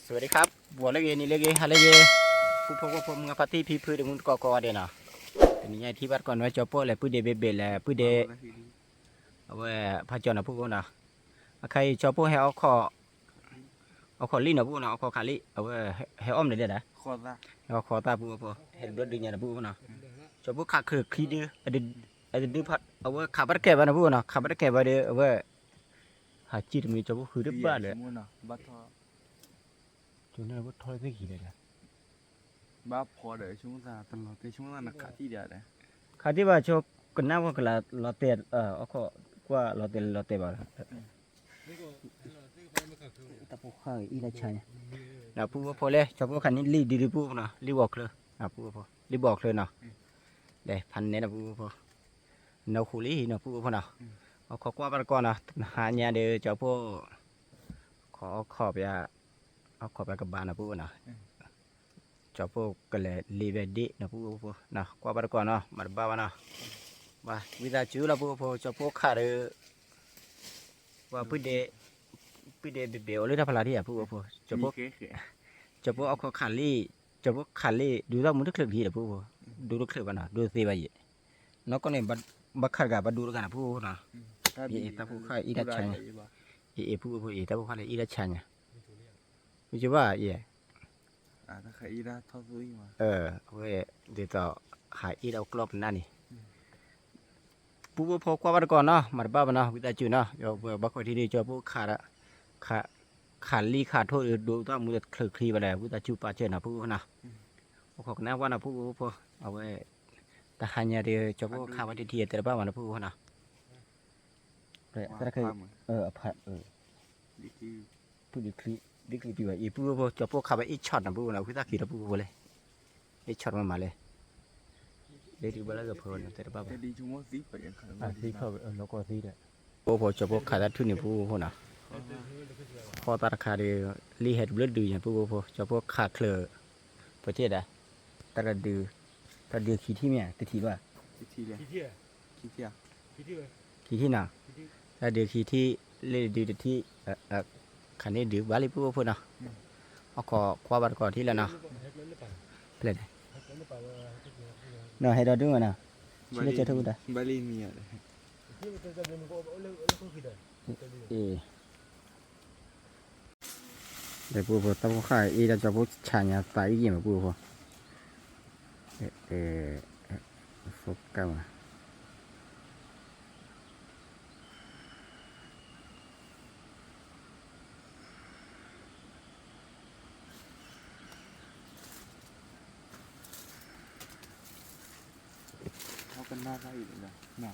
สวัสดีครับบัวเล็กเอนี่เล็กเอฮาเล็กเอผู้พบกับผมกับพัตตี้พี่พื้นมุนกอกอเดนะทีนี้ที่บ้านก่อนไว้จอปอเลยพื้นเดเบเบเลยพื้นเดเอาไว้พาจอนะผู้คนนะใครจอปอให้เอาขอลีนะผู้นะเอาขอขาลีเอาไว้ให้อ้อมเลยเด้อนะขอดละเอาขอตาผู้พอเห็นรถดึงเนี่ยนะผู้นะจอปอขาคือขี้ดื้อไอ้ดื้อพัดเอาไว้ขาบัดแก่บ้านนะผู้นะขาบัดแก่บ้านเด้อเอาไว้หาจีตมีจอปอคือดื้อบ้านเลยบัตทอจนนั้นว่าทอดได้กี่เลยนะบ้าพอเดี๋ยวช่วงซาตลอดแต่ช่วงนั้นนักขาที่เดียวเลยขาที่ว่าชอบกันน้ำก็กระลอเตะเอาข้อกว่าลอเตะบ้างแต่พวกข้าวอีละชัยนะพูดว่าพอเลยชอบพวกคันนี้รีพูดนะรีบอกเลยนะพูดว่าพอรีบอกเลยนะเดี๋ยวพันเนี่ยนะพูดว่าพอเนาคุลีนะพูดว่าพอนะเอาข้อกว่าไปก่อนนะหาเนี่ยเดี๋ยวจะพวกขอไปเอาขอไปกับบ้านนะพูดนะจอพวกก็เลยรีเวดีนะพูดว่านะกว่าไปก่อนนะมาบ้านนะว่าวิธีจูละพูดว่าจอพวกขาดว่าพื้นเดเบลหรือถ้าพลาที่อ่ะพูดว่าจอพวกเอาข้อขาดลี่จอพวกขาดลี่ดูแล้วมันทุกเครื่องทีนะพูดว่าดูทุกเครื่องนะดูสิว่าอย่างน้องก็เนี่ยบักขาดกับบัดดูกันนะพูดนะแต่พูดข้าอีดัชชัยพูดแต่พูดข้าเลยอีดัชชัยเนี่ยไม่ใช่ว่าถ้าใครอีได้ทอดซุยมาเว้ยเดี๋ยวต่อหาอีเรากรอบนั่นนี่ผู้พกว่าวันก่อนเนาะมาบ้านเนาะวิตาจูเนาะเดี๋ยวบักไว้ที่นี่จะผู้ขาดลีขาดโทษดูต้องมือเคลือคลีไปแล้ววิตาจูปาเจนะผู้นะผู้ขอกน้าว่านะผู้เอาไว้แต่หันยาเดียวจะผู้ขาวันที่แต่ละบ้านนะผู้นะแต่เคยผัดผู้ดิคลีปีว่าอีผู้จะผู้ขาไปอีช็อตนะผู้นะวิตาขีดผู้เลยอีช็อตมาเลยเดี๋ยวดูบ้านแล้วก็เพลินแต่ละบ้านดีชั่วโมงสิไปยังขนาดซีเข้าแล้วก็ซีเลยผู้จะผู้ขาดทุนนี่ผู้นะพอตาขาดีรีเห็ดเลือดดูอย่างผู้จะผู้ขาดเคลือประเทศอะตาดือขี้ที่เมียติทีว่าขี้เลยขี้ที่น่ะตาดือขี้ที่เลือดดูที่ขันนี้ดื้อบาลีผู้นะเอาขอความบัดก่อนที่แล้วนะเปลี่ยนเนาะให้เราดูนะชื่อจะถูกได้บาลีมีอะไรเดี๋ยวผู้ต้องขายอีจะผู้ชายเนี่ยตายยี่มาผู้โฟกัสมาเขากันหน้าได้อีกเลยนะ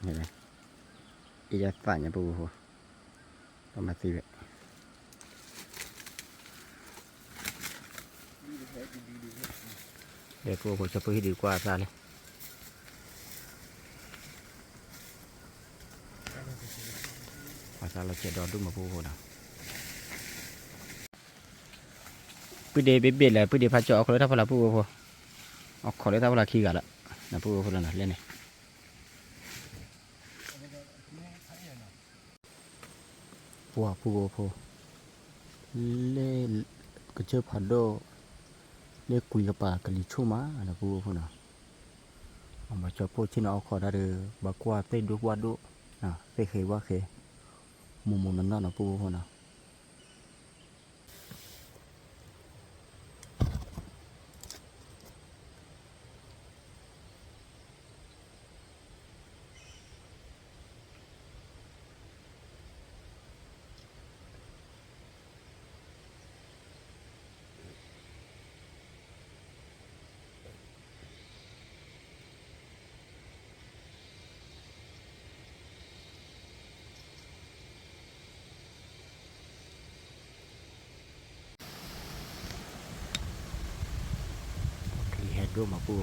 เห็นไหมอีจะตายเนี่ยผู้ต้องมาตีเลยเดี๋ยวผู้จะพูดดีกว่าซะเลยภาษาเราเจ็ดดอนดุมาผู้นะพื้นเดเบ็ดเลยพื้นเดพัดจ่อเขาเลยถ้าพลังผู้เอาขอเลยถ้าพลังขี้กันละนะผู้คนนั้นเล่นเนี่ยผู้เล่นก็เจอพัดโดเล่คุยกับปากกันลิชูมานะผู้นะเอามาจ่อผู้ที่เราขอได้เลยบักว่าเต้ดูว่าดูนะเต้เคยว่าเคยมุมนั้นนะผู้นะเห็ดดูมาผู้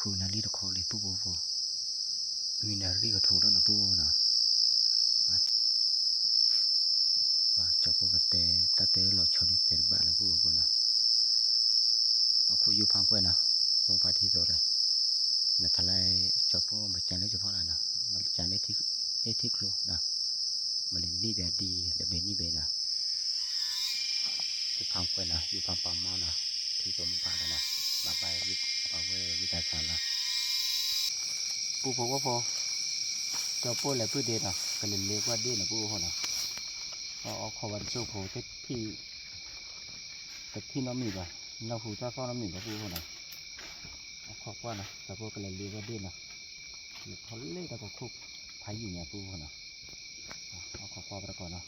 khu na li kho li pu pu mi na ri ko tho na pu na cho pu ka te ta te lo cho đi te ba la pu pu na khu yu phang quên na mo pa thi rồi na thalai cho pu ma chan le cho pha la na ma chan le thi klo na ma le li ba di le be ni be na yu phang quên na yu phang pa ma na thi to mo pa la na ba ba vi ta cha la pu pu ko po cho pu le pu de na ka le le kwa de na pu ho naขอวันโชคโผล่ที่น้องมีป่ะเราหูจ้าฟ้าน้องมีป่ะพูดคนน่ะขอบว่านะแต่พวกกันเลยเรียกว่าเด่นนะเขาเล่นแต่ก็คุกพายิงเนี่ยพูดคนน่ะเอาขอบว่าไปก่อนนะ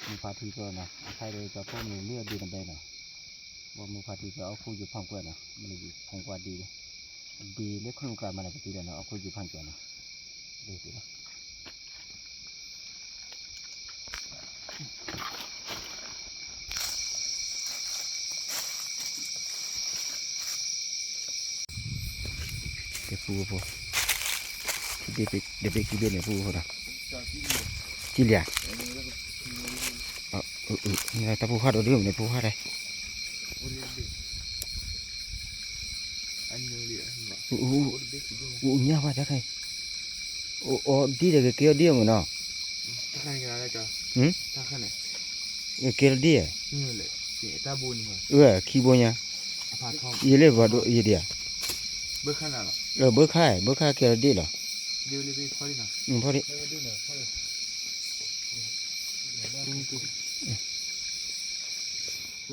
มีพาทีก็นะใครเลยจะพวกมันเลือดดีกันไปนะว่ามีพาทีก็เอาคู่อยู่พังกว่านะมันอยู่พังกว่าดีเล็กคนกลางมันอะไรตีแล้วนะเอาคู่อยู่พังกว่านะดีสินะเดี๋ยวปูปูเดี๋ยวไปกินเบียร์เนี่ยปูเขาด่าจีเหลี่ยนี่ตาปูข้าตัวเดียวเนี่ยปูข้าได้เนี่ยว่าจะใครดีเลยเกี่ยวเดียวมั้งเนาะถ้าใครกันอะไรจ้ะถ้าใครเนี่ยเกี่ยวเดียวนี่แหละตาบุญขี้บุญเนี่ยยี่เล่บ่ดูยี่เดียเบอร์ขนาดหรอเบอร์ค่ายเกี่ยวเดียวหรอเดี๋ยวเลยพอดีนะพอดี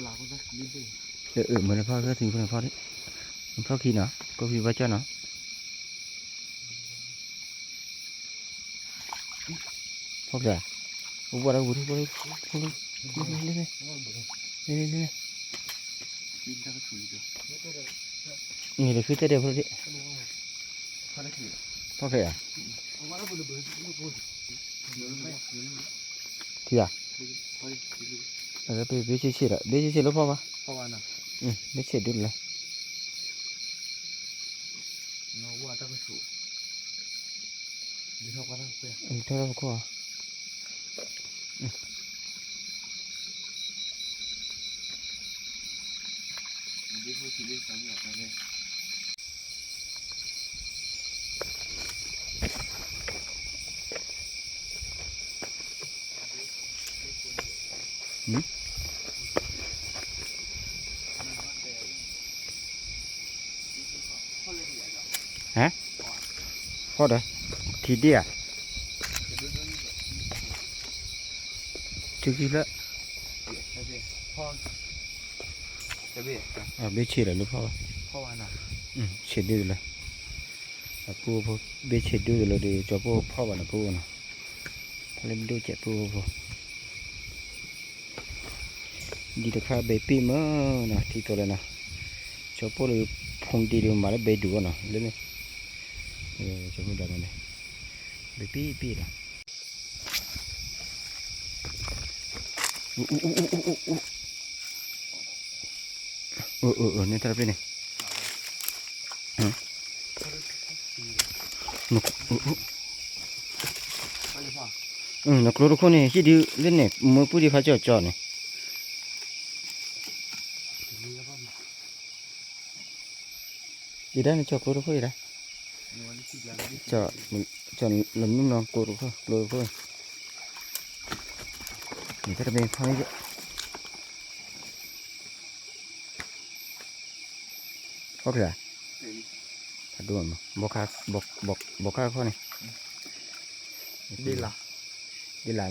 ลาก็ได้ดีเลยเหมือนพ่อก็ถึงเพื่อนพ่อดิพ่อขี้เนาะก็พี่ว่าเจ้าเนาะพ่อจ๋าอุบะเราบุตรบุตรนี่เลยคือเดี๋ยวพ่อดิพ่อแก่ที่อ่ะไปเฉยๆละแล้วพ่อปะพ่อวานะไม่เฉยดุเลยน้องว่าตะกุสูดีเท่ากันเพื่อนเท่าก็ดีพูดชีวิตสามีอะไรเนี่ยฮะพ่อเด้อทีเดียจุกี้ละพ่อจะเบี้ยเบี้ยเฉยเลยลูกพ่อวานะเฉยดื้อเลยปูเบี้ยเฉยดื้อเลยดีจะปูพ่อวันละปูนะเล่นดูเจ็บปูดีแต่ข้าเบี้ยปีมั้งนะที่ตัวเลยนะจะปูเลยพงดีเดียวมาแล้วเบี้ยดูนะเล่นไหมจะพูดอะไรเนี่ยเบี้ยปีนะนี่ทำอะไรเนี่ยนักโลดคนนี้ที่ดีเล่นเนี่ยมือผู้ดีพาเจ้าจอเนี่ยดีได้เนี่ยจอโลดคนได้จอหลุมนุ่มนอนโลดคนนี่ถ้าเป็นเขาเนี่ยโอเคถ้าดูมั้งบอกข้าข้อนี่ดีละ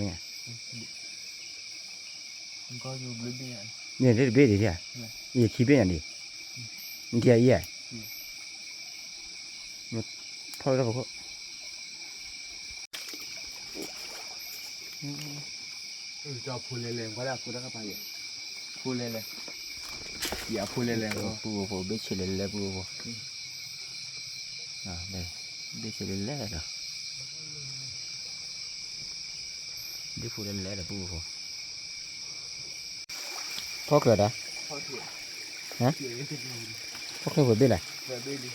เนี่ยก็อยู่บริเวณเนี่ยเบี้ยดีใช่ไหมยี่ขี้เบี้ยนี่นี่ที่ยี่มันพอแล้วพอจะพูดเล่นๆก็ได้พูดได้ก็ไปพูดเล่นๆอย่าพูดเล่นๆก็ปูเบี้ยเฉลี่ยเลยปูเนี่ยเบี้ยเฉลี่ยเลยเหรอđi phụ lên lẽ là bu phô กิดอ่ะพ่อเสีย ฮะ พวกเขาเบ็ดเลย แบบนี้ดิ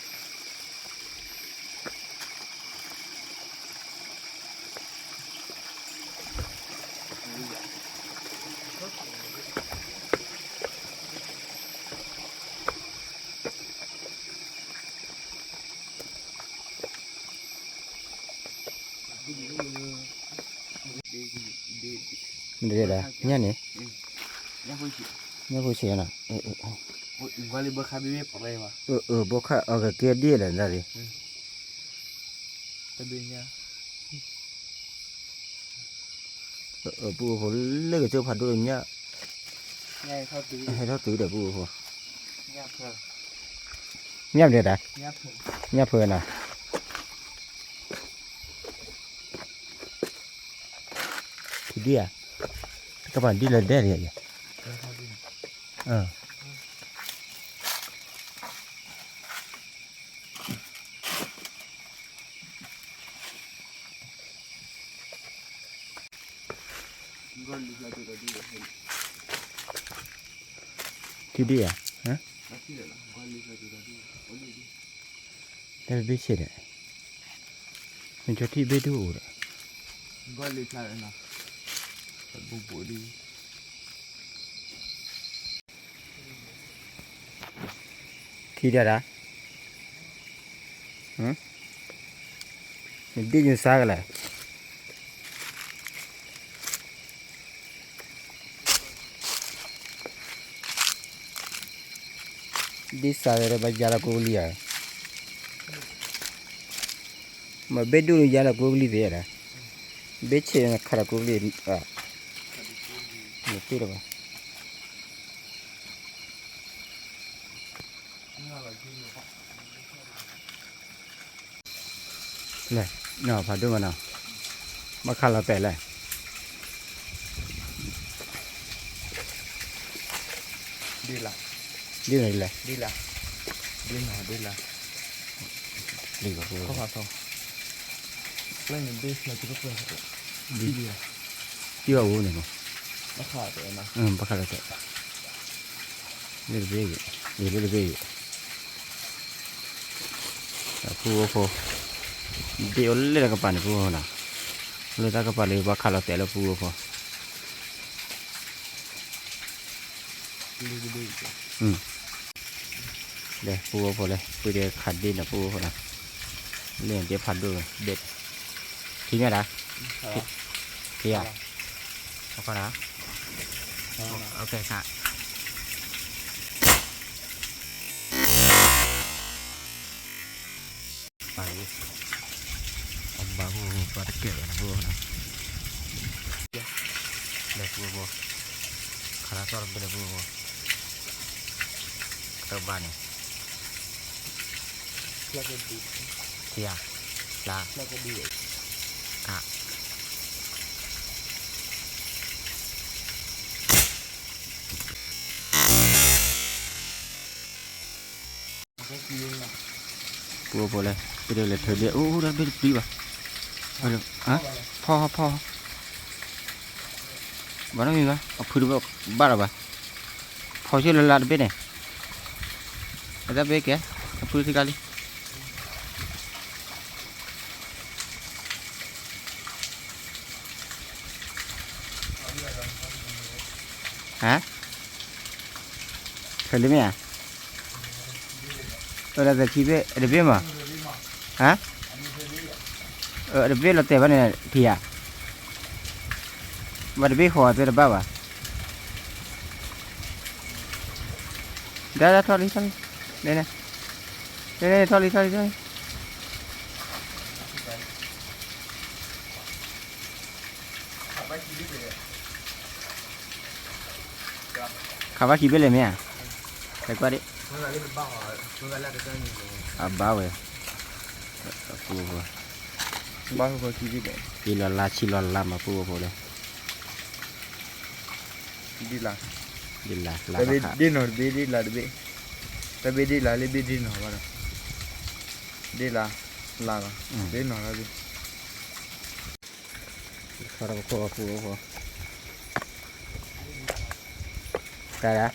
มันเรียกอะไรเนี่ยนี่ ยังพูดสิ เนี่ยผู้เชี่ยวน่ะว่าเลยเบอร์คาบิเวปอะไรวะ พวกเขาเอากระเกียดดีเลยนั่นดิ ตะเบียนเนี่ย ปูเขาเลิกเจ้าผัดด้วยเนี่ย ง่ายเข้าตื้อ ให้เขาตื้อเดี๋ยวปูเขา ง่ายเพิ่ม เงียบเดี๋ยวได้ ง่ายเพิ่ม เงียบเพลินน่ะทีเดียวก็บ้านดีเลยได้เลยเออ ก็ลิฟต์ตัวดีเลย ทีเดียวฮะ แล้วที่เหลือก็ลิฟต์ตัวดีโอ้ยดี ได้ไปเสร็จเลยมันจะที่ไปดูเลย ก็ลิฟต์อะไรนะแต่บุบดี ทีเดียวนะมันดีอยู่ซากเลยดีซากเลยบ้านยาละกูเลียมาเบ็ดดูยาละกูเลียนะเบ็ดเชื่อนะขรากูเลียนี่ตีระบาเลยเนาะพาดูมาเนาะมาขลับไปเลย ดีละ ดีไหนเลย ดีละดีหน่อยดีละ ดีกว่ากู เข้ามาต่อเล่นเบสเราจะก็เปิดดีดี ดีกว่ากูเนี่ยมั้ง ราคาตัวนะ ปากกาเตะเลือดเบี้ยเลือดเบี้ยกูโอ้เดี๋ยวเลือดกับปานกูนะเลือดกับปานเลยว่าขาเราเตะแล้วกูโอ้ ดีดีดี เดี๋ยวกูโอ้เลยกูเดี๋ยวขัดดินนะกูโอ้นะเรื่องเดี๋ยวพัดดูเด็ดทิ้งไงล่ะเที่ยเอาก็นะโอเคค่ะไปเอาบ้ากูบ้าตะเกียบนะกูนะเดี๋ยวกูขาเราต้องเป็นกูกระบาดเนี่ย แล้วก็ดี เที่ยลา แล้วก็ดี อ่ะ ก็ดีนะ ปูโผล่เลยไปเดินเลยเธอเดียวโอ้ได้ไปดีป่ะไปเลยฮะพ่อบ้านนั้นมีไหมเอาพื้นบ้านอะไรบ้างพอเชื่อเลยลาดไปเนี่ยada baik ya apa sekali hah kalau ni ya ada cibe ada be mah hah ada be lo teh mana dia ada be kau ada apa dah sorry đây này thôi khá bác chỉ biết làm gì à phải qua đi à bao rồi bao nhiêu chi biết đấy chỉ là chỉ là làm mà phù hợp đây đi là tại đi nổi đi là đi tapi đi là lấy đi nổi vào đi là đi nổi là đi khá là phù hợp cái đó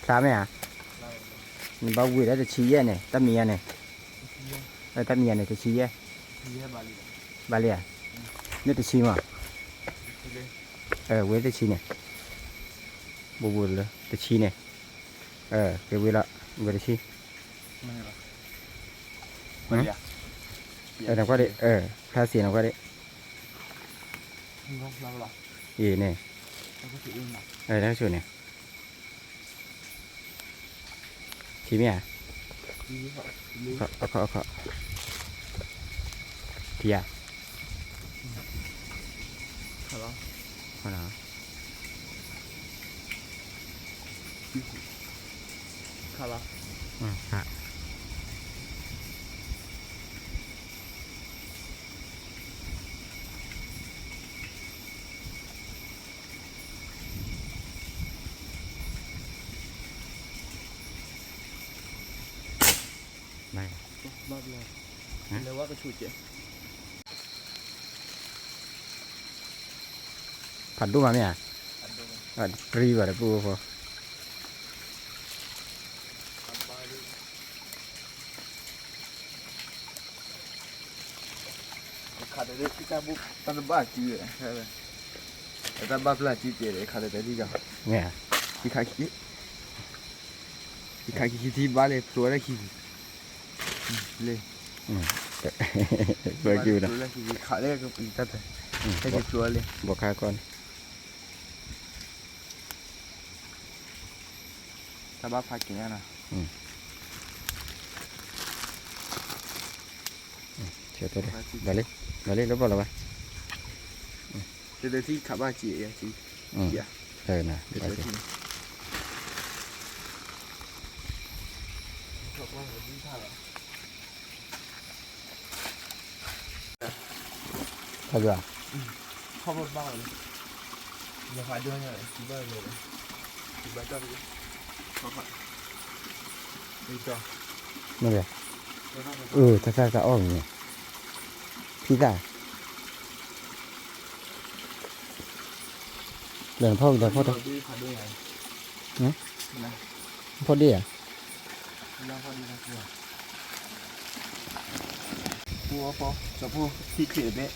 sao mẹ à bao quỷ đó thì chí này tao mía này tao mía này thì chí ba lìa nước thì chí mà quế thì chí này bù bù rồi thì chí này cái quế lợ quế thì chí nào qua đi pha xì nào qua đi gì này đó chỗ này chí mẹ à khó thì à khó nào hả này lấy quá cái chuột chị phản đúng mà mẹ free vào đấy bùa bùa khá là đấy cái bút tao ba chỉ vậy tao ba là chỉ vậy khá là đấy đi đâu mẹ cái khai thì ba lệ pro là cái lệ vừa kêu đó khá là cái gì tao cái gì pro lệ bỏ khai con tao ba phải cái nào chưa tới đây lấy nó vào là ba từ đây thì khá ba chỉ chị nè từ đây thì thật rồi không một bao giờ phải đưa nhờ chỉ bao rồi chỉ bao cho đi không phải đi cho nó về thật ra cả ổn nhỉ pizza lần phô thôi phô đi à phô cho phô thì chuyển đấy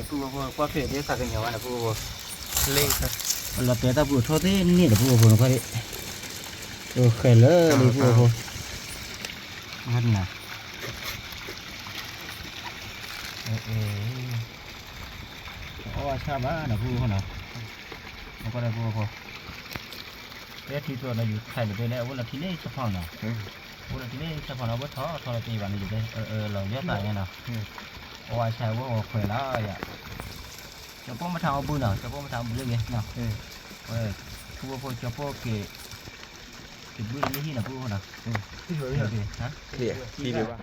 phô qua chuyển đấy cả cái nhiều anh là phô lên là bé ta vừa thôi thế nè là phô nó phải khởi lỡ đi phô ăn nè sao bá là phô nào nó có đây phô cái thì tôi làอยู่ไข่เลยเนี่ยว่าละทีนี้เฉพาะเนาะว่าละทีนี้เฉพาะเราบ่ท้อทอตีวันนี้อยู่ได้เราเยอะตายเนี่ยเนาะโอ้ยใช่ว่าข่อยแล้วอ่ะจะป้องมาทำเอาปืนเนาะจะป้องมาทำปืนเรื่องไงเนาะคือว่าพอจะป้องเก็บปืนไม่ที่น่ะพูดเนาะที่เหลือฮะ thì được ba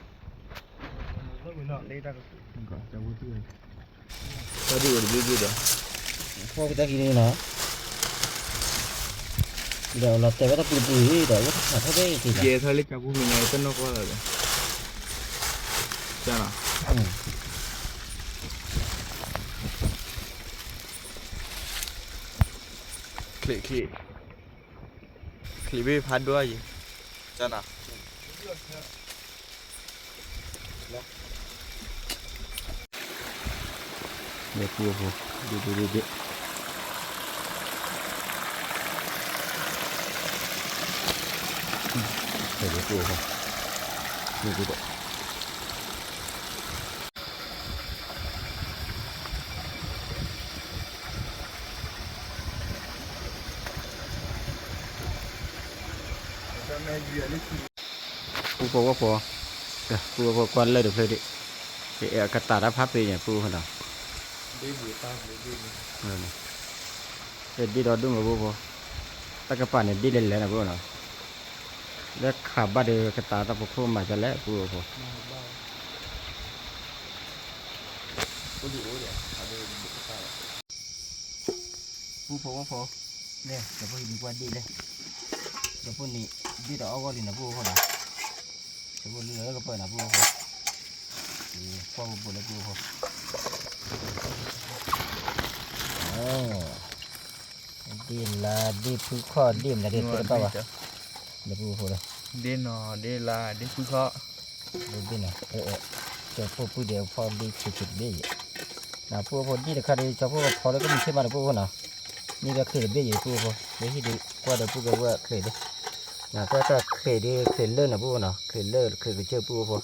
cho đi được พวกตะกี้นี่เนาะเดี๋ยวเราแต่ว่าถ้าปืนเดี๋ยวว่าถ้าได้สิ về thôi lấy cả bút mình này tên nó có rồi sao nào clip với phát đua gì sao nào để phù đi để phù đi đấy phù quan lên được rồi đấy để cắt tả đáp pháp về nhỉ phù hả nào đi đó đúng rồi phù ta cái bản này đi lên là phù nào để khả ba được cái tả ta phù mà cho lẽ phù phù nèจะพูดดีกว่าดีเลยจะพูดนี่ดีต่อเอาก็ดีนะพูดเขานะจะพูดเหลือก็เปิดนะพูดเขาพ่อพูดแล้วพูดเขาดีละดีพูดข้อดีมละดีตัวเปล่าวะ เดี๋ยวพูดพูดเลย เดนอเดลาเดคุเคาะ เดี๋ยวบินนะเจ้าพูดเดี๋ยวพอดีฉุดเบี้ยนะพูดพูดนี่เดี๋ยวใครเจ้าพูดพอแล้วก็มีเชื่อมาเดี๋ยวพูดนะนี่ก็เคยเบี้ยพูดพูดเดี๋ยวที่ดีกว่าเดี๋ยวพูดก็ว่าเคยดินะก็จะเคยดีเคยเลิกนะพูดนะเคยเลิกเคยไปเจอพูดพูด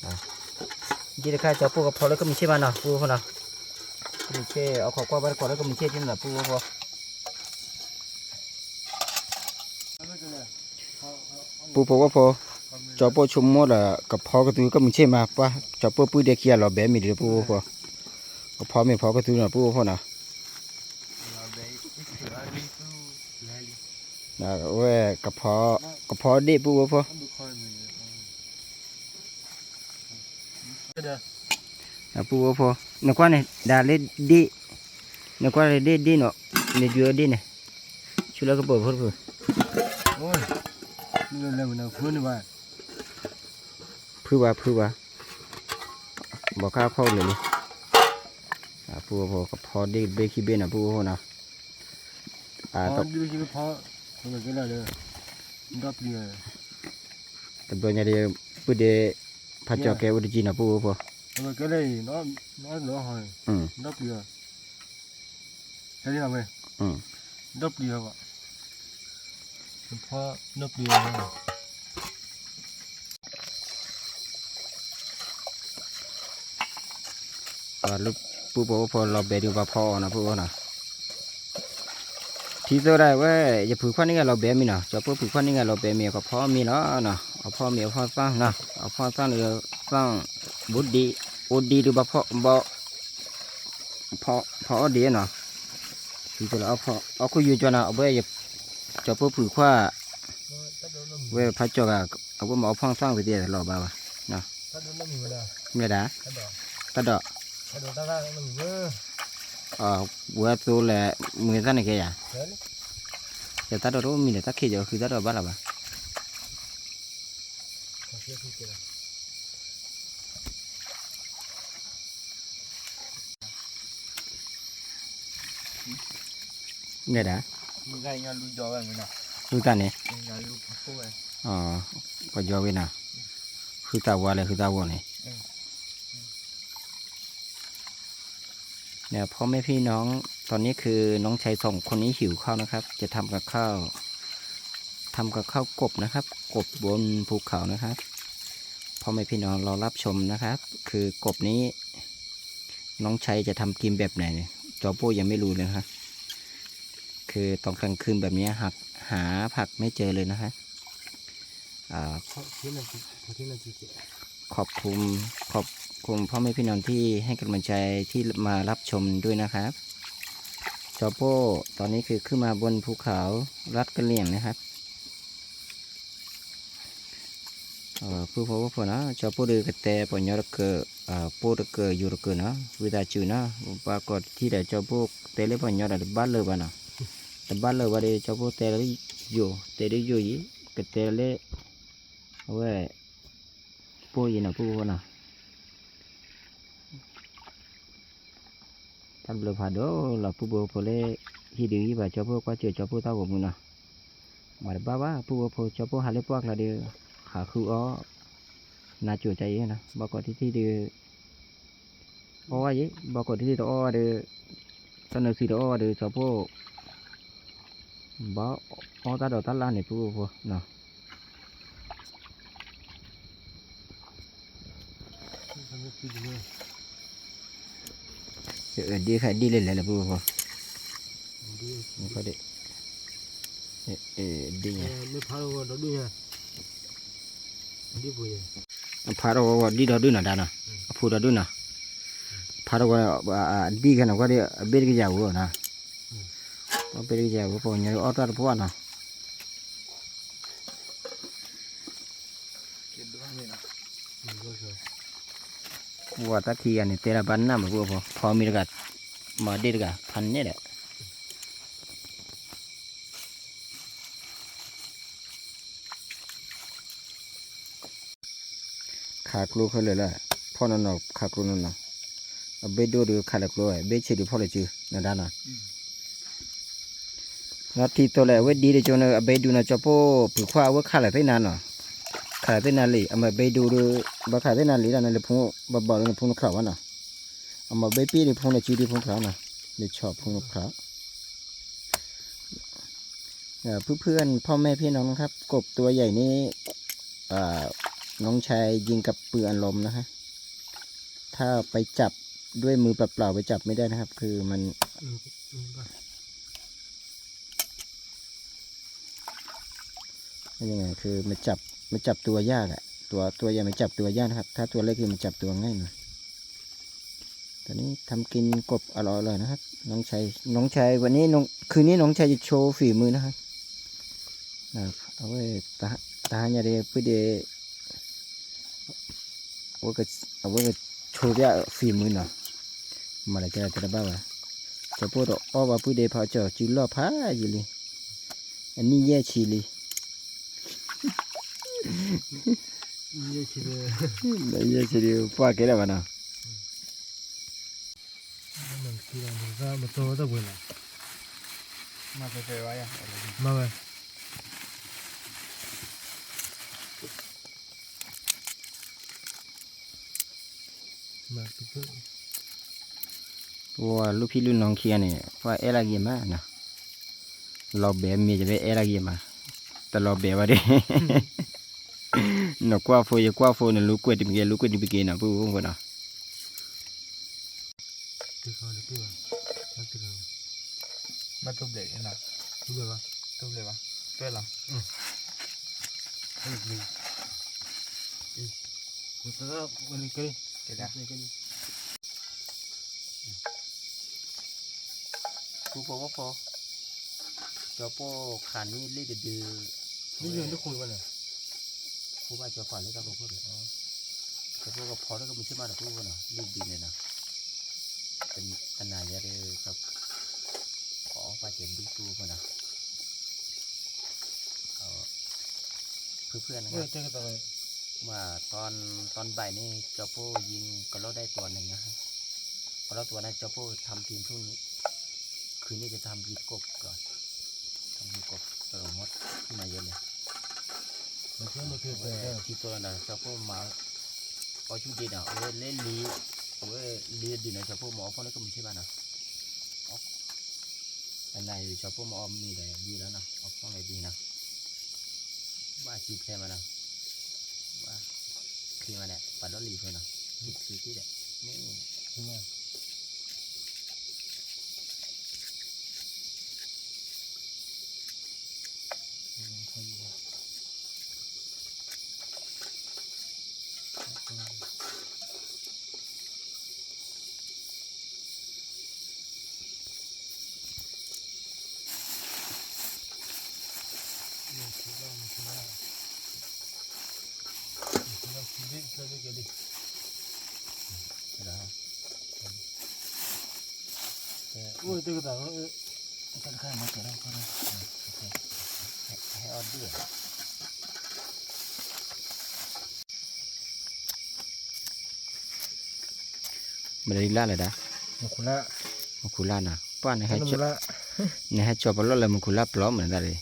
นะนี่เดี๋ยวใครเจ้าพูดก็พอแล้วก็มีเชื่อมานะพูดพูดนะก็มีเชื่อเอาขอกว่าบ้านก่อนแล้วก็มีเชื่อที่นั่นพูดพูดปูพอว่าพอจอปอชมมดอ่ะกับพอกระตือก็มีเช่มาปะจอปอปุ้ยเด็กเกียร์เราแบบมีเดียวปูพอกับพอไม่พอกระตือน่ะปูพอน่ะนะเว้ยกับพอเด็กปูพอนะปูพอนึกว่าเนี่ยดาเล็ดดีนึกว่าเล็ดดีเนาะเนี่ยเยอะดีเนี่ยชุดแล้วก็เปิดพูดโอ้ยนี่เรื่องมันพื้นนี่ว่าพื้นว่าบอกข้าวเข้าเลยนี่ปูพอกับพอได้เบคีเบนนะปูพอนะต้องดูที่พอมันก็ได้เลยดับเลยแต่เบอร์เนี่ยเดี๋ยวปูเดพัดจอกแกอุดจีนะปูพอมันก็เลยน้อหอยดับเลยใช่ไหมครับดับเลยว่ะพอดับเลยลูกปูพอเราเบดีว่าพอนะปูนะที่ตัวได้ว่าจะผูกพันนี่ไงเราเบมีนะจะผูกพันนี่ไงเราเบมีก็พอมีเนาะนะเอาพอมีเอาพอสร้างนะเอาพอสร้างหรือสร้างบุตรดีอุดดีหรือว่าพอดีเนาะที่ตัวเอาพอเอาคุยอยู่จนเอาไว้จะผูกว่าเว้ยพัดจอกเอาไว้มาเอาพอสร้างไปเดียวรอบ้าวนะไม่ได้ตัดดอกวัวตัวแหละมือท่านนี่แกอย่าจะตัดดอกมีแต่ตัดขี้เดียวคือตัดดอกบ้าหรือเปล่าเนี่ยด่า มึงไงงานลูกจอแบบนี้นะ ลูกตาเนี่ย งานลูกพ่อไง อ๋อก็ยอวินะคือตาวัวเลยคือตาวัวเนี่ยเนี่ยพ่อแม่พี่น้องตอนนี้คือน้องชายสองคนนี้หิวข้าวนะครับจะทำกับข้าวกบนะครับกบบนภูเขานะครับพ่อแม่พี่น้องรอรับชมนะครับคือกบนี้น้องชัยจะทำกินแบบไหนเนี่ยจอโป้ยังไม่รู้เลยครับคือตอนกลางคืนแบบนี้หาผักไม่เจอเลยนะฮะขอบคุณพ่อแม่พี่น้องที่ให้กำลังใจที่มารับชมด้วยนะครับจอโป้ตอนนี้คือขึ้นมาบนภูเขารัดกระเหลี่ยงนะครับผู้พ่อผู้นะจอโป้ดูกระแตปอยระเกอปูระเกออยู่ระเกอนะวิดาจูนะปรากฏที่ได้จอโป้เตะเล็บปอยระบ้านเลยบ้านะแต่บ้านเลยว่าได้จอโป้เตะเลยอยู่เตะได้อยู่ยี่กระแตเล่เอาไว้ปูยี่นะผู้พ่อนะท่านเบลพาโดเราผู้บ่าวพอเล่ที่ดีว่าจอผู้ก็เจอจอผู้เท่ากับมึงนะมาบ้าผู้บ่าวจอผู้หาเล็บพวกเราเดียวขาคืออ้อน่าจู่ใจนะบอกก่อนที่ดีอ้อยี่บอกก่อนที่อ้อเดียวตอนนี้สิอ้อเดียวจอผู้บ่อ้อตาดอตาลาเนี่ยผู้บ่าวนะดีค่ะดีเลยแหละผู้บ่าวนี่ก็ดีดีไงไม่พาเราว่าดีไงดีปุ้ยพาเราว่าดีเราด้วยนะด้านะพูดเราด้วยนะพาเราว่าดีกันนะก็ดีเบรกยาวนะเบรกยาวพอเนี่ยออร์ดพวกนะว่าตะกี้อันนี้เตระบันนะมันก็พอมีระดับมาดีระดับพันเนี่ยแหละขากลูกเขาเลยล่ะพ่อนั่นเนาะขากลูกนั่นเนาะเบ็ดดูขาลักลูกเบ็ดเฉยๆพ่อเลยจื้อนั่นด้านน่ะพ นาทีตัวแรกเวดีเดจนเอาไปดูนะจะโป้ผือขว้าว่าขาดอะไรไปนานเนาะขาดไปนานเลยเอามาไปดูดูบ่ขาดไปนานเลยนะเลยพงบ่เลยพงนกเขาวะเนาะเอามาไปปีเลยพงในจีดีพงเขาเนาะเลยชอบพงนกเขาเพื่อนพ่อแม่พี่น้องครับกบตัวใหญ่นี้น้องชายยิงกับปืนอัดลมนะฮะถ้าไปจับด้วยมือเปล่าๆไปจับไม่ได้นะครับคือมันยังไงคือมันจับตัวยากอะตัวใหญ่มันจับตัวยากนะครับถ้าตัวเล็กคือมันจับตัวง่ายหน่อยตอนนี้ทำกินกบอร่อยๆนะครับน้องชายวันนี้คืนนี้น้องชายจะโชว์ฝีมือนะครับเอาไว้ตาหเนี่ยเดี๋ยวเพื่อเดี๋ยวเอาไว้โชว์ยาฝีมือเนาะมาเลยจะบ้าวะจะพูดว่าเพื่อเดี๋ยวพอเจอจิ๋วล้อผ้าอยู่เลยอันนี้แย่ชีเลยแย่ชีเลยแย่ชีเลยป้าเกล้าบ้านะมันคืออะไรก็มาโตตัวบุญละมาไปไว้อะมาไปมาตุ๊กว่าลูกพี่ลูกน้องเคียเนี่ยว่าเอลาเกียมานะเราแบบมีจะไปเอลาเกียมาแต่เราแบบว่าดินกว่าโฟเนี่ยลูกกวดดิบเกนะพูดพูดนะตุ๊กเขาเด็กมาตุ๊กเขามาตุ๊กเด็กนะตุ๊กเลยวะตัวละตัวละวันนี้กี่ผู้พอเจ้าพ่อขันนี่เล่ดื้อนี่เรื่องทุกคนวันไหนผู้ว่าเจ้าฝันเล่กับผู้เด็กเจ้าพ่อก็พอแล้วก็มีชื่อมาแต่ผู้คนเนาะเล่ดีเลยนะเป็นขนาดใหญ่เลยครับขอปาเจ็บดูผู้คนนะเพื่อนนะครับว่าตอนบ่ายนี่เจ้าพ่อยิงก็เราได้ตัวหนึ่งนะฮะพอเราตัวนั้นเจ้าพ่อทำทีมพรุ่งนี้คืนนี้จะทำยีกบก่อนทำยีกบตลอดมดขึ้นมาเยอะเลยมันเชื่อมันคือแต่ที่ตัวนั้นเจ้าพ่อมาเอาชุดดีนะเล่นลีดีนะเจ้าพ่อหมอพวกนั้นก็มีใช่ไหมนะอันไหนเจ้าพ่อหมอมีแต่ดีแล้วนะเอาพวกไหนดีนะว่าจีบแค่มานะว่าคือมาเนี่ยปัดล้อลีเพื่อนนะคือที่เนี่ยนี่ใช่ไหมโอ้ยตัวต่างต้นข้าวมาเจอแล้วก็ได้ให้ออดด้วยมันได้ล่าเลยนะมันคุล่านะป้าในให้จอบแล้วเลยมันคุล่าปลอมเหมือนกันเลย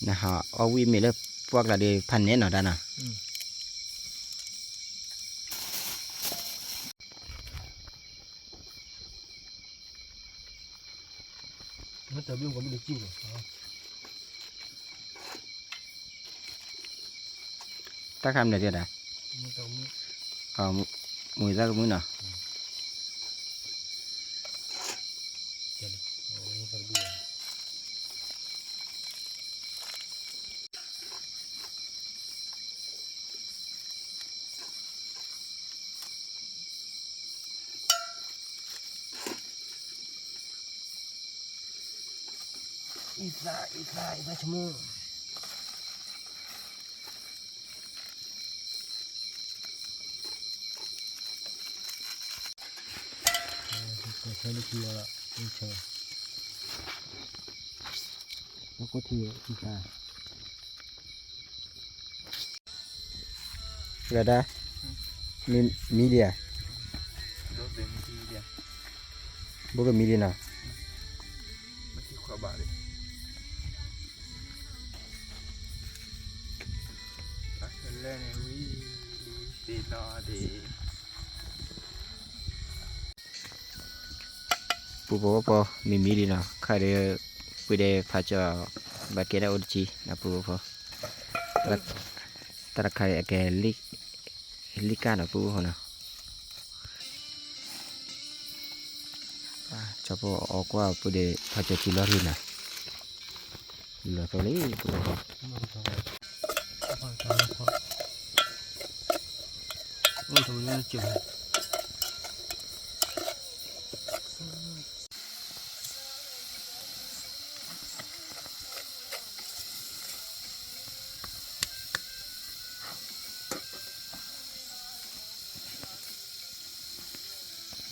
นะฮะเอาวิมีแล้วพวกเราได้พันเนี้ยหน่อยได้นะมันจะเรื่องก็ไม่ได้จิ้มหรอกถ้าคำเดียวได้มันจะมีมือมือเนาะอีกละชั่วโมงใช้ลูกทีละนี่เชยแล้วก็ทีใช่ก็ได้มีเดียบุกมีเดียนะไม่ใช่ขวาบาเลย เลยเนี่ยวิตีนอดี ปูปูพอมีดีนะใครเดปุยเดพาจอบัดเกดอุดจีนะปูพอตระใครแกลิกานะปูพอนะจะพอออกว่าปุยเดพาจอจิลอรีนะลอตัวนี้ปูพอโอ้ตัวนี้จิ๋ว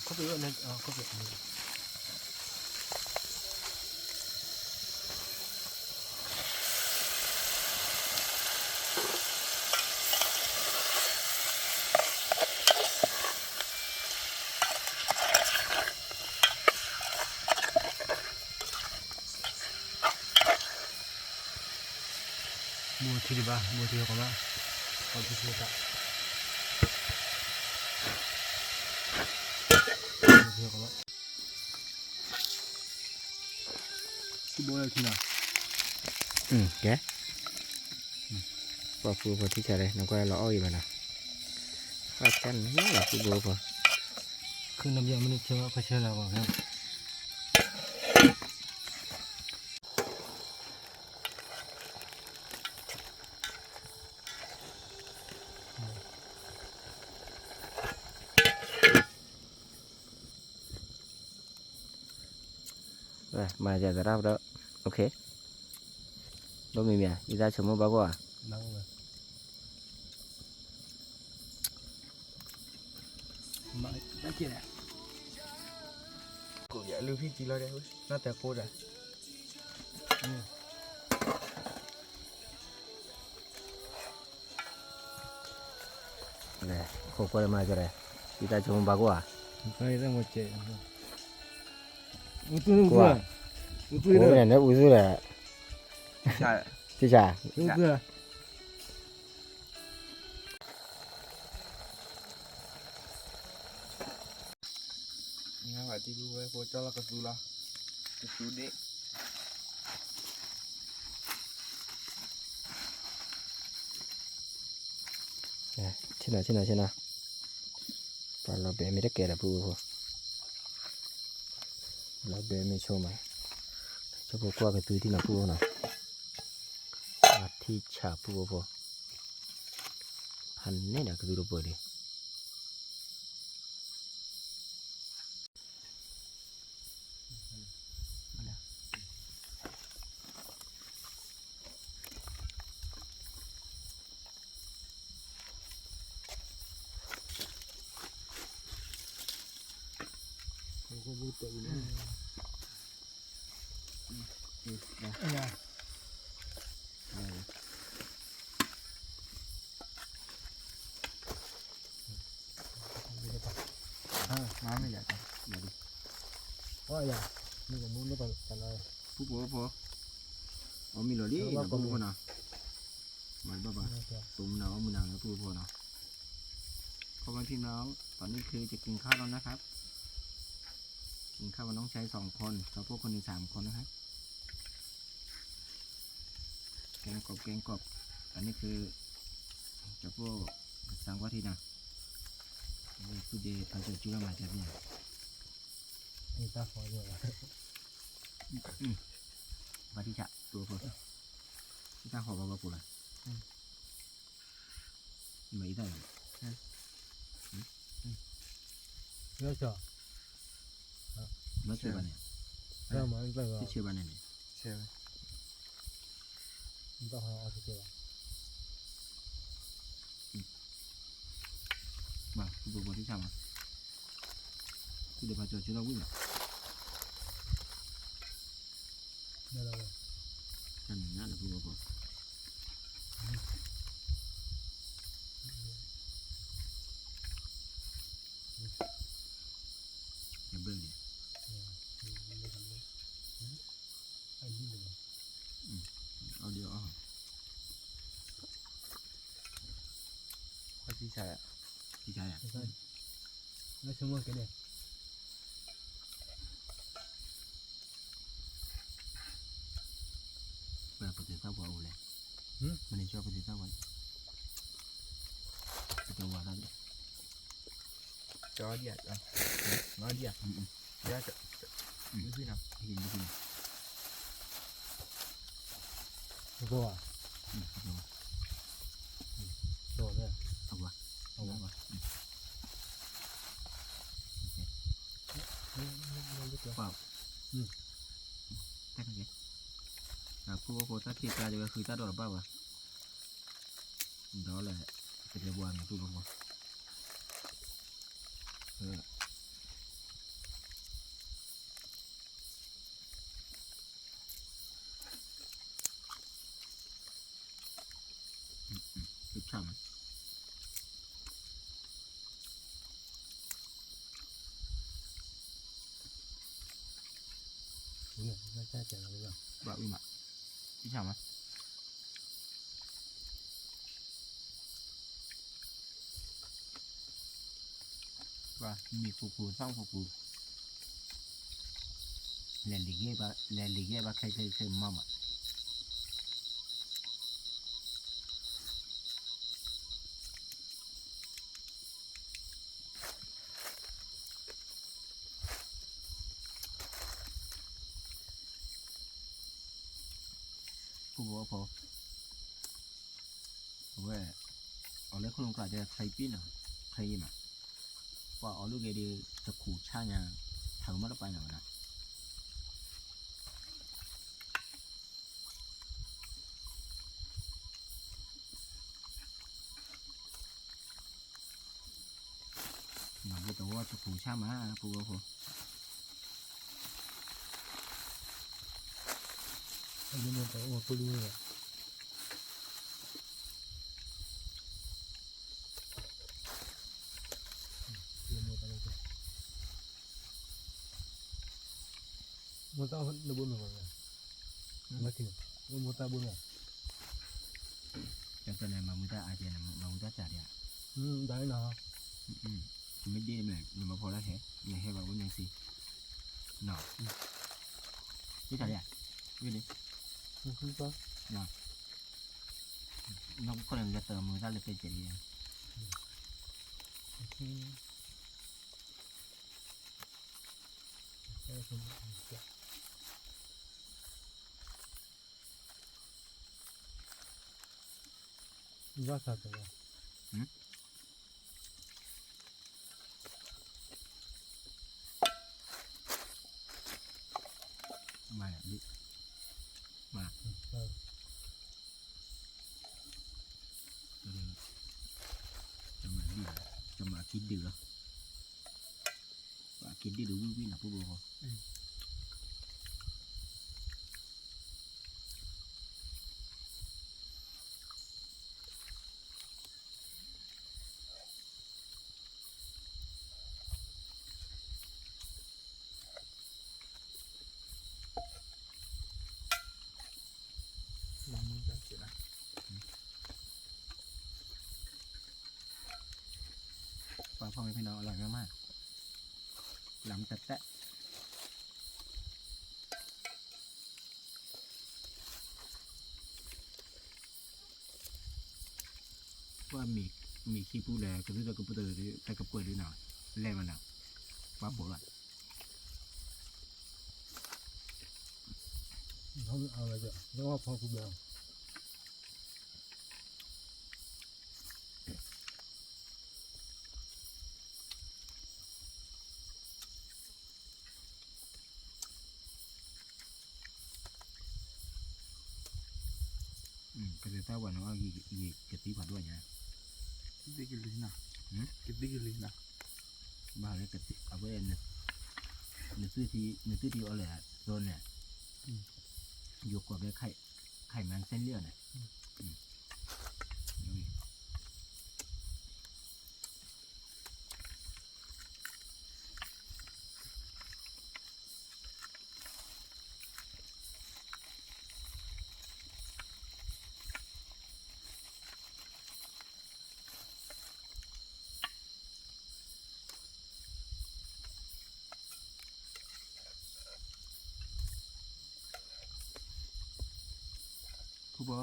có bị này có bị này mua thì đi ba mua thì có mà còn thì chưa cả mua có mà cái bố này thì nào แกพอฟูพอที่จะเลยน้องก็รออีกแล้วนะฟาดกันนี่แหละฟูโบพอ คือน้ำยามันนี่เชื่อเขาเชื่อเราก่อนครับ rồi mà giờ ra đó ok đâu mình mẹ đi ra chấm một bao quả Nắng rồi mà đã chưa nè cô dạ lưu phi chỉ lo đây nó tè cô rồi này khổ quá mà giờ này đi ra chấm một bao quả cái ra một trẻ út quả út này nó út rồi dạ chứ chả út rồi nghe phải đi đu với cô cho là cái đu là cái đu đấy trên nào và nó bé mới được kể là bù nó bé mới show mà cho bố qua cái túi thì nó bù nào thì chả bù hắn này là cái túi bù đi cô bút tự nữa má mới vậy đi quá vậy mình còn muốn nó còn còn này bố mi lò đi nó bố nào mà bà tụm nào mình nào nó bố nào cóบางทีน้องตอนนี้คือจะกินข้าวแล้วนะครับกินข้าวกับน้องชาย2 คนแล้วพวกคนอีก3 คนนะครับแกงกบอันนี้คือจะพวกสังวัตินะคือเดพันธุ์จุลมาจากเนี่ย người ta khó rồi วัติจะตัวพวกที่ตั้งหอบาปุระไม่ได้ nhớ chưa nó chơi bàn này ra mà anh phải chơi bàn này chơi người ta họ thì chơi mà cái bộ tí sao mà cứ để vào chờ chứ đâu biết nhỉ đây là chân nhá là cái bộ nhà bên đi audio พี่ชายอ่ะ พี่ชายอ่ะ แล้วชั่วโมงกันเนี่ย เวลาปฏิเสธว่าโอ้เลยมันชอบปฏิเสธว่าจะว่าอะไร จอเดียดอ่ะน้อยเดียดเดียดจะไม่พี่นะ กินไม่กิน ตัว เอาวะ ตัวเนี่ย เอาวะเอาวะ แต่ก็เก็ผู้ว่าโพสต์ที่กลายจะคือตาดอกบ้าวะđó là cái điều buồn của tôi không có chút chậmเนี่ยไม่ใช่เจ๋งเลยหรอ bảo im ạ chút chậm á và mì phục vụ xong phục vụ lên lì ghê ba khai mâm ạ phục vụ phố về ở đây không phải là khai pin à khai màว่าเอาลูกเกดีจะขู่ช่างยังถังมันไปไหนวะนะมันก็ตัวว่าจะขู่ช่างมาปูก็ปู อันนี้มันแต่โอ้กูรู้เลยมันต้องระบุหนึ่งเลยมาถึงมันต้องบุญเลย cho cái này mà người ta ai tiền mà người ta trả đi à ได้เนาะ ไม่ดีเลยมันมาพอแล้วแค่เนี่ยให้ว่าวันยังสิหนอนี่trả đi à như đi คือก็ nó có lần ra tờ mà người ta lại tiền trả đi ใช่คุณว่าสัตว์อะไร mà đi mà cho mà đi cho mà kín được và kín đi được vui là phụ bồน้ำมันจะเสียนะ và phongพี่น้องอร่อยมากๆล้ำแตะว่ามีขี้ปูแลกระดื้อกระปุเตอร์แต่กระปุยด้วยหน่อยแรงมันหนักว่าปวดละ เขาเอาอะไรจะแล้วว่าพอกูเบล cái tao bảo nó gì cái tí vào đuôi nhá Kita gilih nah. Kita gilih nah. bao đấy cái tí ở bên nửa tư thì ở lại rồi nè dục qua cáiไข่มันเส้นเลือดน่ะ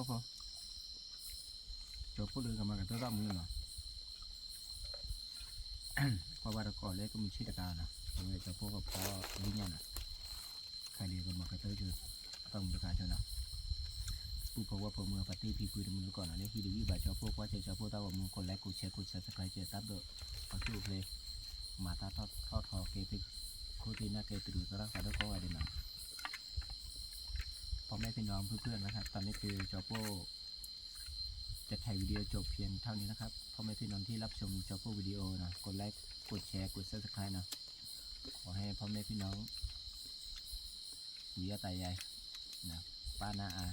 พอจบพูดเลยกับมากับตัวตั้งมือเนาะเพราะว่าเราก่อนเลยก็มีชื่อตะการนะเลยจะพูดกับพ่อวิญญาณนะใครเรียกกันมากับตัวคือต้องมีตะการเท่านั้นผู้เพราะว่าพอเมื่อปฏิพีคุยดำเนินก่อนเนี่ยที่ดีวิบัติชอบพวกว่าจะชอบพวกตาว่ามึงคนแรกกูแชร์กูซับสไครต์เจอตับเด้อเอาชื่อเพลงมาตาทอดคอเกย์ไปโคตรน่าเกย์ไปดูตระสาด้วยก็ว่าดีนะพ่อแม่พี่น้องเพื่อนๆนะครับตอนนี้คือจอโป้จะถ่ายวิดีโอจบเพียงเท่านี้นะครับพ่อแม่พี่น้องที่รับชมจอโป้วิดีโอนะกดไลค์กดแชร์กดซับสไครต์นะขอให้พ่อแม่พี่น้องปู่ย่าตายายนะป้าน้าอา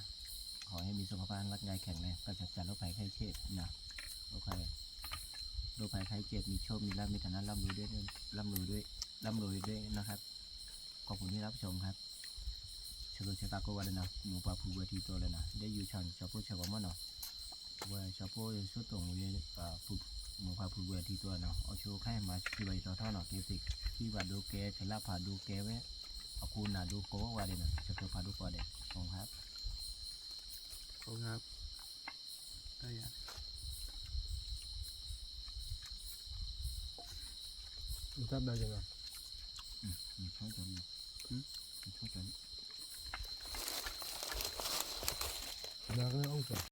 ขอให้มีสุขภาพร่างกายแข็งแรงปราศจากโรคภัยไข้เจ็บนะโรคภัยไข้เจ็บมีโชคมีลาภมีฐานะร่ำรวยด้วยนะครับขอบคุณที่รับชมครับเชิญชะตาโกวันนะหมูปลาผูเวทีตัวเลยนะได้อยู่ชันชาวโพชาวบ้านเนาะว่าชาวโพยังสุดตรงเรียนผูหมูปลาผูเวทีตัวเนาะเอาโชว์แค่มาที่ใบต่อท่อเนาะเกสิกที่ว่าดูแกฉลาดพาดูแกไว้เอาคูน่ะดูโกว่าเด่นชาวโพพาดูก่อนเด็กของครับ ครับได้ยัง มันทำได้ยังไง ช่วยกันช่วยกัน นาก็ต้อง